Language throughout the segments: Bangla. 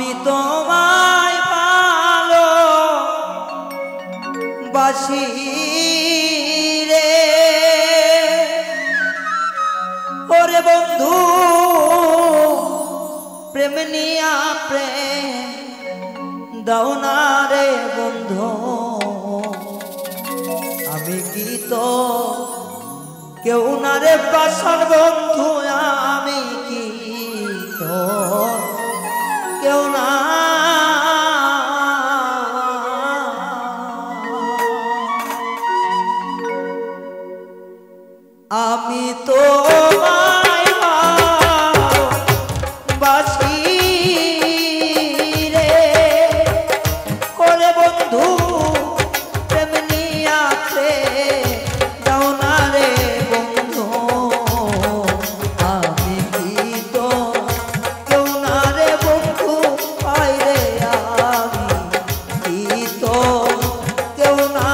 আমি তোমায় ভালো বাসি রে ওরে বন্ধু প্রেম নিয়া প্রেম দাও না রে বন্ধু আমি কি তো কেউ না রে পাশার বন্ধু আমি কি তো কেউ না আমি তো বাসি রে করে বন্ধু প্রেম নিয়াছে যাও না রে বন্ধু আমি কি তো কেউ না রে বন্ধু পাই রে আমি কি তো কেউ না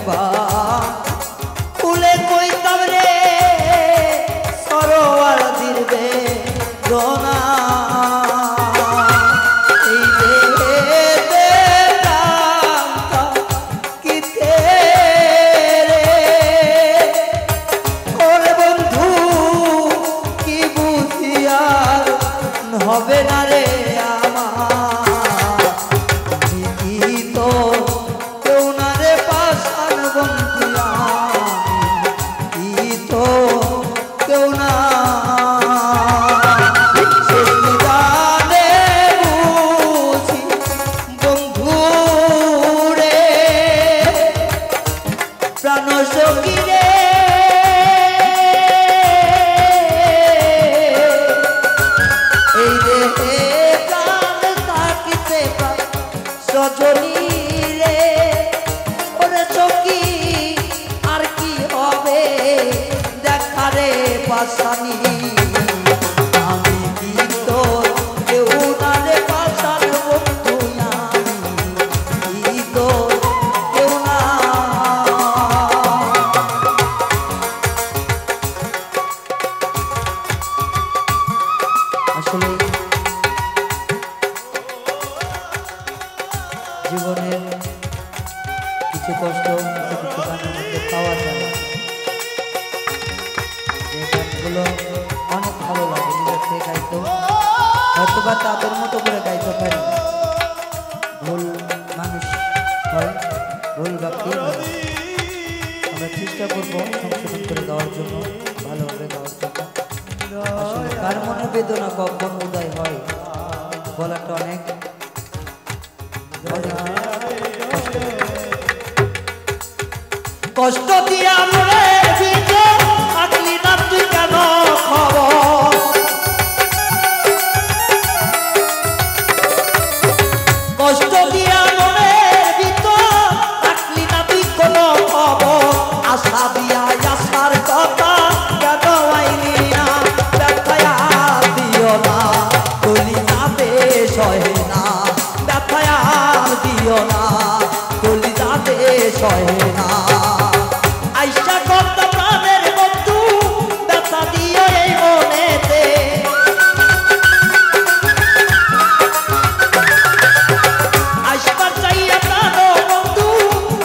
বা ফুলে কইতাম রে সরোয়ার দিবে রোনা হবে না রে আমার তো কেউ না রে পাশান বন্ধুয়া তো কেউ না বন্ধু রে প্রাণ সখী রে সজনী রে ওরে চকি আর কি হবে দেখা রে পাশানি আমি কি তোর কেউ না রে পাশান বন্ধু আমি তোর কেউ না আসলে জীবনের কিছু কষ্ট কিছু গানের মধ্যে পাওয়া যায় যে গানগুলো অনেক ভালো লাগে নিজের থেকে গাইতো হয়তো বা তাদের মতো করে গাইতে পারি ভুল মানুষ হয় ভুল বাকি আমরা চেষ্টা করবো সংশোধন করে দেওয়ার জন্য ভালোভাবে গাওয়ার জন্য আসলে কার মনে বেদনা কখন উদয় হয় বলাটা অনেক কষ্ট দিয়া মরে ভিজে থাকলি না তুই কেন খবর কষ্ট দিয়া মরে ভিতর থাকলি না তুই কোনো খবর আশা দিয়া আশার কথা কেন আইলি না ব্যথায়া দিও না তুলি যাতে সহে না ব্যথায়া দিও না তুলি যাতে সহে না আইসা কত প্রাণের বন্ধু ব্যথা দিও এই মনেতে আইসা চাইয়া প্রাণ বন্ধু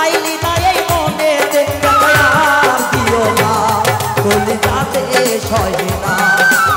আইলি না এই মনেতে ব্যথায়ার দিও না তুলি যাতে সহে না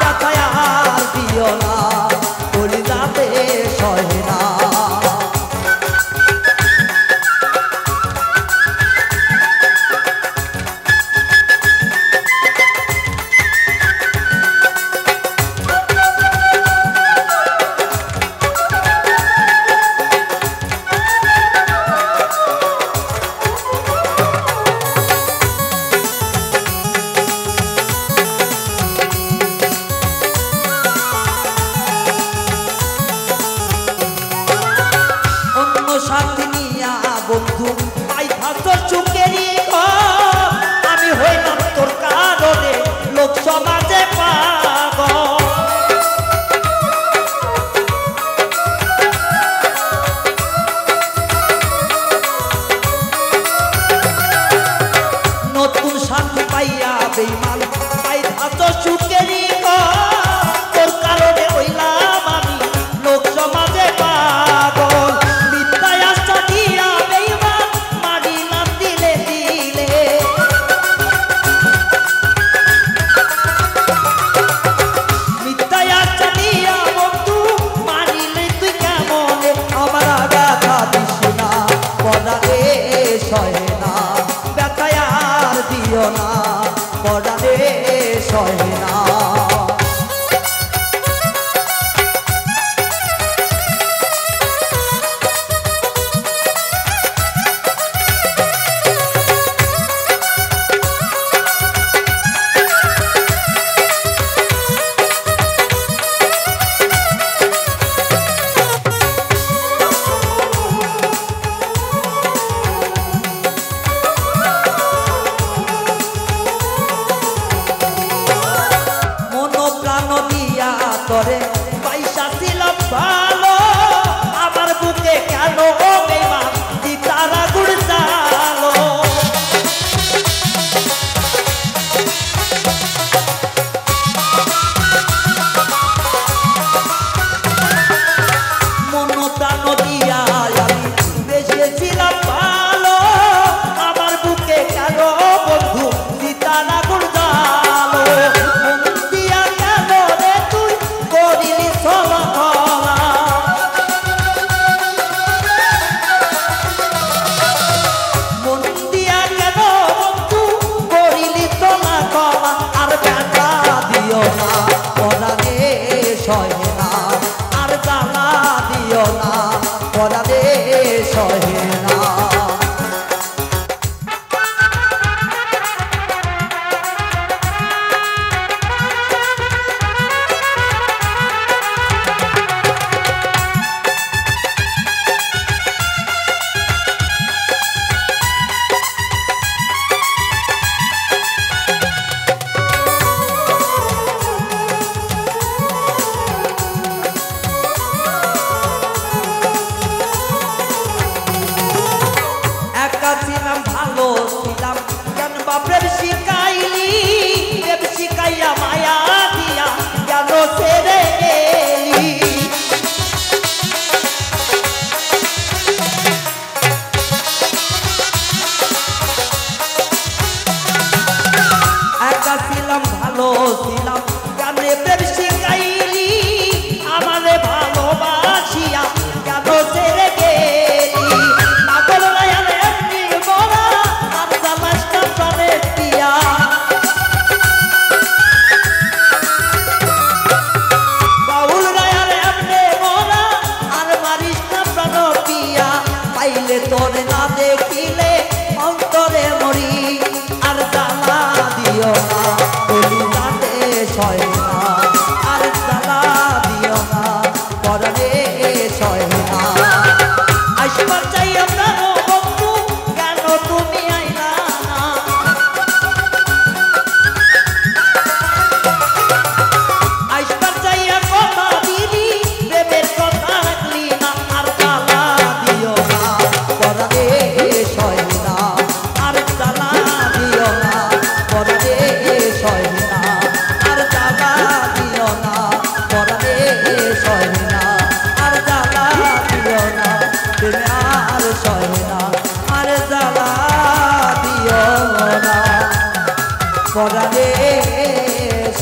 ব্যথায়ার দিও না তুলি যাতে সহে না সাথী নিয়া বন্ধু তাই ভাত চুকেরি আমি হইলাম তোর কারণে লোক সমাজে পাগল নতুন সাথী পাইয়া বেইমান তাই ভাত চুকেরি তোর কারণে হইলাম আমি লোক সমাজে পাগল সহে না ব্যথায়ার দিও না পড়ালে সহে না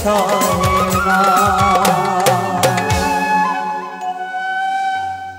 ছয়